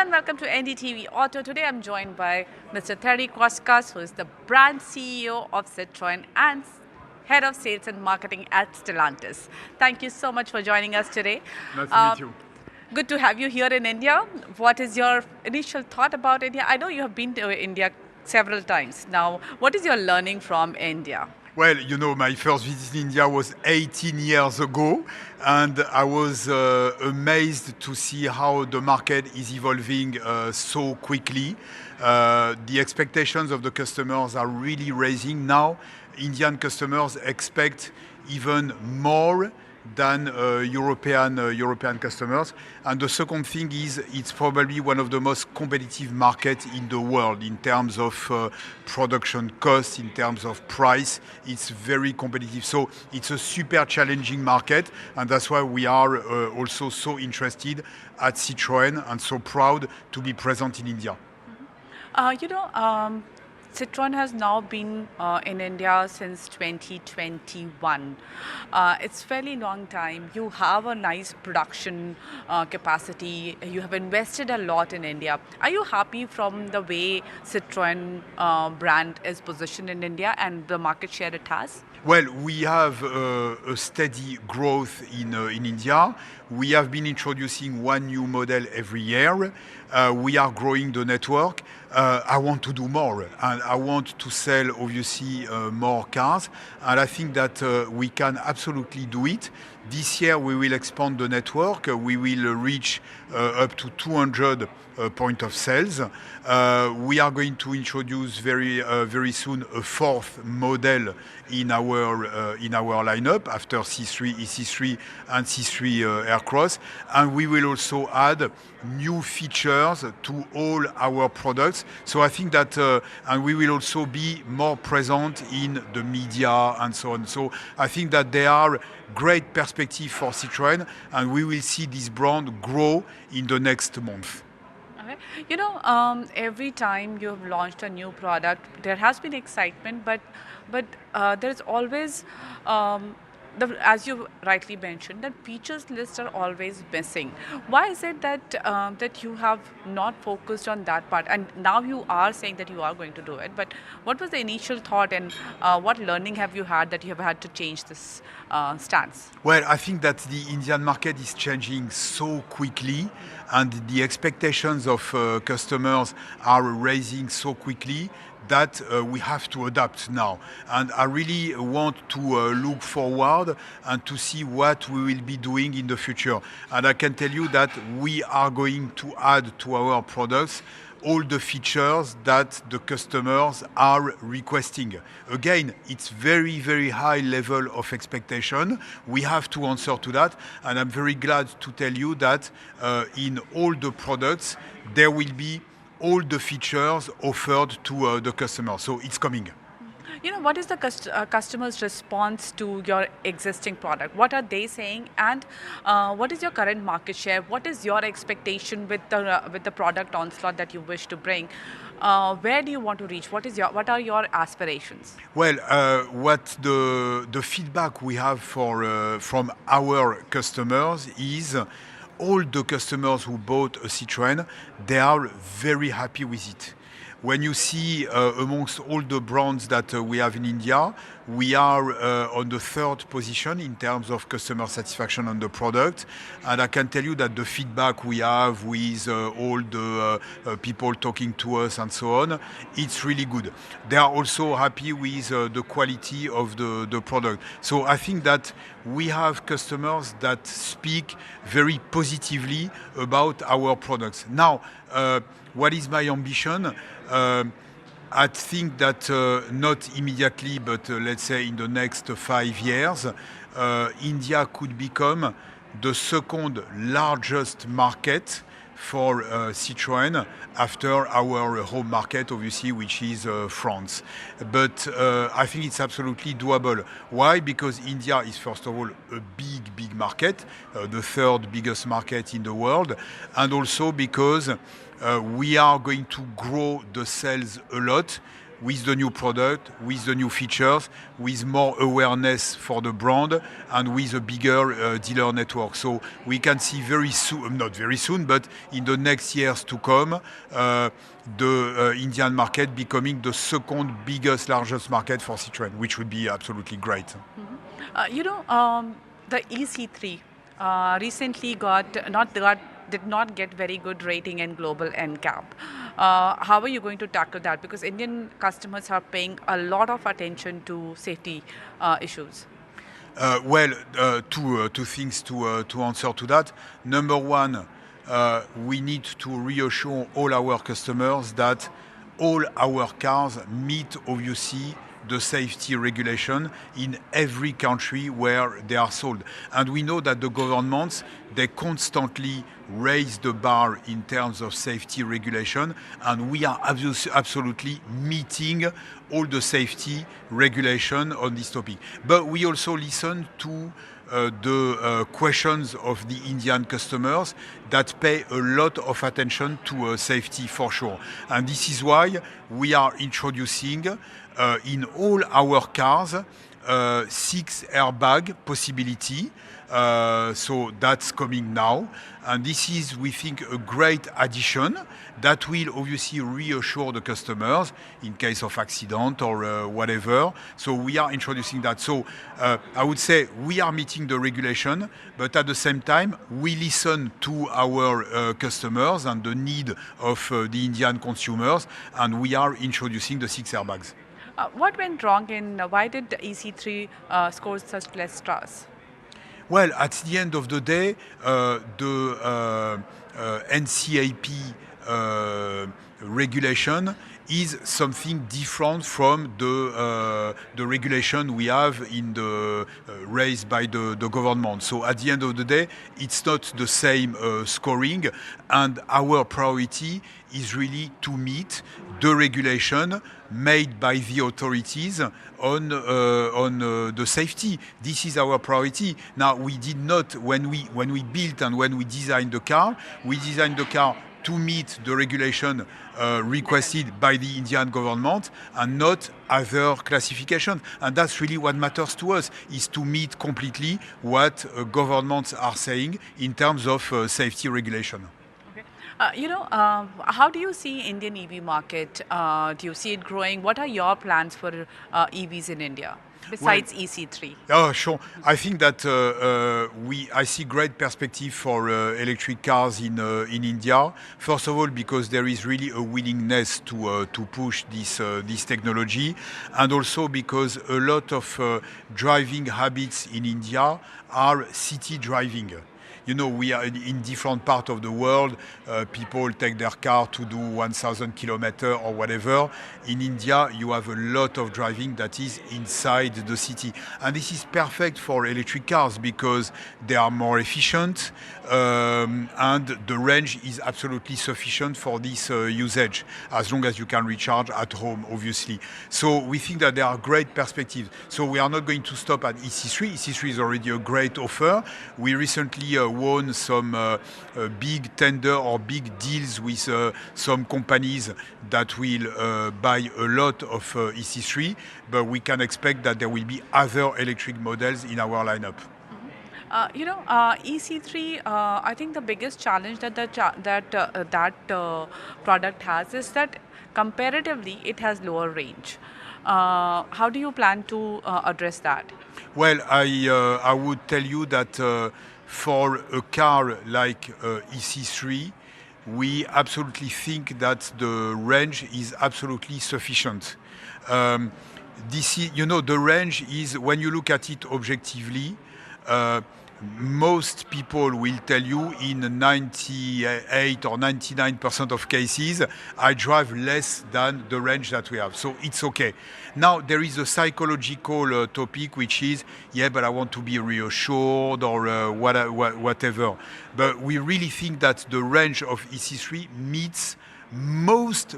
and welcome to NDTV Auto. Today I'm joined by Mr. Thierry Koskas, who is the brand CEO of Citroen and Head of Sales and Marketing at Stellantis. Thank you so much for joining us today. Nice to meet you. Good to have you here in India. What is your initial thought about India? I know you have been to India several times. Now, what is your learning from India? Well, you know, my first visit in India was 18 years ago, and I was amazed to see how the market is evolving so quickly. The expectations of the customers are really raising. Now, Indian customers expect even more than European customers. And the second thing is it's probably one of the most competitive markets in the world in terms of production costs, in terms of price. It's very competitive. So it's a super challenging market, and that's why we are also so interested at Citroën and so proud to be present in India. Citroen has now been in India since 2021. It's a fairly long time. You have a nice production capacity. You have invested a lot in India. Are you happy from the way Citroen brand is positioned in India and the market share it has? Well, we have a steady growth in India. We have been introducing one new model every year. We are growing the network. I want to do more, and I want to sell, obviously, more cars. And I think that we can absolutely do it. This year, we will expand the network. We will reach up to 200 point of sales. We are going to introduce very soon a fourth model in our lineup after C3, EC3, and C3 Aircross. And we will also add new features to all our products. So I think that, and we will also be more present in the media and so on. So I think that there are great perspectives for Citroën, and we will see this brand grow in the next month. Every time you have launched a new product, there has been excitement, but there's always, as you rightly mentioned, that features lists are always missing. Why is it that you have not focused on that part? And now you are saying that you are going to do it, but what was the initial thought, and what learning have you had that you have had to change this stance? Well, I think that the Indian market is changing so quickly, and the expectations of customers are raising so quickly that we have to adapt now. And I really want to look forward and to see what we will be doing in the future. And I can tell you that we are going to add to our products all the features that the customers are requesting. Again, it's very, very high level of expectation. We have to answer to that, and I'm very glad to tell you that in all the products, there will be all the features offered to the customer. So it's coming. What is the customer's response to your existing product? What are they saying, and what is your current market share? What is your expectation with the product onslaught that you wish to bring? Where do you want to reach? What are your aspirations? Well, what the feedback we have from our customers is all the customers who bought a Citroën, they are very happy with it. When you see amongst all the brands that we have in India, we are on the third position in terms of customer satisfaction on the product. And I can tell you that the feedback we have with all the people talking to us and so on, it's really good. They are also happy with the quality of the product. So I think that we have customers that speak very positively about our products. Now, what is my ambition? I think that not immediately, but let's say in the next 5 years, India could become the second largest market for Citroën after our home market, obviously, which is France. But I think it's absolutely doable. Why? Because India is, first of all, a big market, the third biggest market in the world, and also because we are going to grow the sales a lot. with the new product, with the new features, with more awareness for the brand, and with a bigger dealer network. So we can see very soon, not very soon, but in the next years to come, the Indian market becoming the second biggest, largest market for Citroën, which would be absolutely great. The EC3 recently did not get very good rating in global NCAP. How are you going to tackle that? Because Indian customers are paying a lot of attention to safety issues. Two things to answer to that. Number one, we need to reassure all our customers that all our cars meet, obviously, the safety regulation in every country where they are sold. And we know that the governments, they constantly raise the bar in terms of safety regulation, and we are absolutely meeting all the safety regulation on this topic. But we also listen to the questions of the Indian customers that pay a lot of attention to safety for sure. And this is why we are introducing in all our cars 6 airbag possibility. So that's coming now. And this is, we think, a great addition that will obviously reassure the customers in case of accident or whatever. So we are introducing that. So I would say we are meeting the regulation, but at the same time, we listen to our customers and the need of the Indian consumers, and we are introducing the 6 airbags. What went wrong and why did the EC3 score such less stars? Well, at the end of the day, the NCAP regulation is something different from the regulation we have in the raised by the government. So at the end of the day, it's not the same scoring, and our priority is really to meet the regulation made by the authorities on the safety. This is our priority. Now, we did not, when we built and when we designed the car, we designed the car to meet the regulation requested by the Indian government and not other classifications. And that's really what matters to us, is to meet completely what governments are saying in terms of safety regulation. How do you see Indian EV market? Do you see it growing? What are your plans for EVs in India besides EC3? Oh, sure. I think that I see great perspective for electric cars in India. First of all, because there is really a willingness to push this technology, and also because a lot of driving habits in India are city driving. You know, we are in different parts of the world. People take their car to do 1,000 kilometers or whatever. In India, you have a lot of driving that is inside the city. And this is perfect for electric cars because they are more efficient and the range is absolutely sufficient for this usage, as long as you can recharge at home, obviously. So we think that there are great perspectives. So we are not going to stop at EC3. EC3 is already a great offer. We recently won some big tender or big deals with some companies that will buy a lot of EC3, but we can expect that there will be other electric models in our lineup. EC3, I think the biggest challenge that product has is that comparatively it has lower range. How do you plan to address that? Well, I would tell you that for a car like EC3, we absolutely think that the range is absolutely sufficient. The range is, when you look at it objectively, most people will tell you in 98 or 99% of cases, I drive less than the range that we have. So it's okay. Now, there is a psychological topic, which is, yeah, but I want to be reassured or whatever. But we really think that the range of EC3 meets most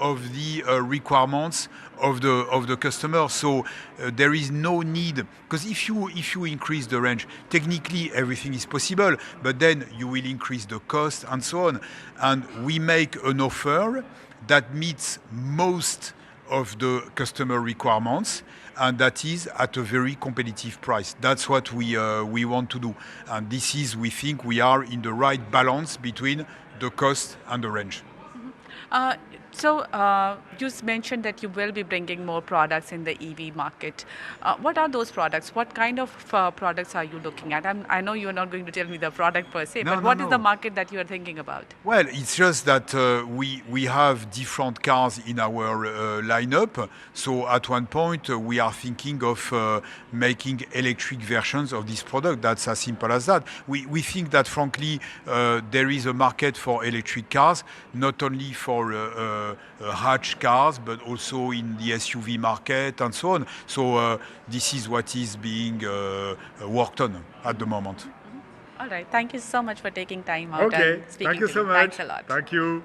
of the requirements of the customer. So there is no need, because if you increase the range, technically everything is possible, but then you will increase the cost and so on. And we make an offer that meets most of the customer requirements, and that is at a very competitive price. That's what we want to do. And this is, we think, we are in the right balance between the cost and the range. Uh, you mentioned that you will be bringing more products in the EV market. What are those products? What kind of products are you looking at? I know you're not going to tell me the product per se, No, but no, what is the no. market that you are thinking about? Well, it's just that we have different cars in our lineup. So at one point, we are thinking of making electric versions of this product. That's as simple as that. We think that, frankly, there is a market for electric cars, not only for hatch cars, but also in the SUV market and so on. So this is what is being worked on at the moment. All right. Thank you so much for taking time out Okay, and thank speaking you to me. so much. Thanks a lot. Thank you.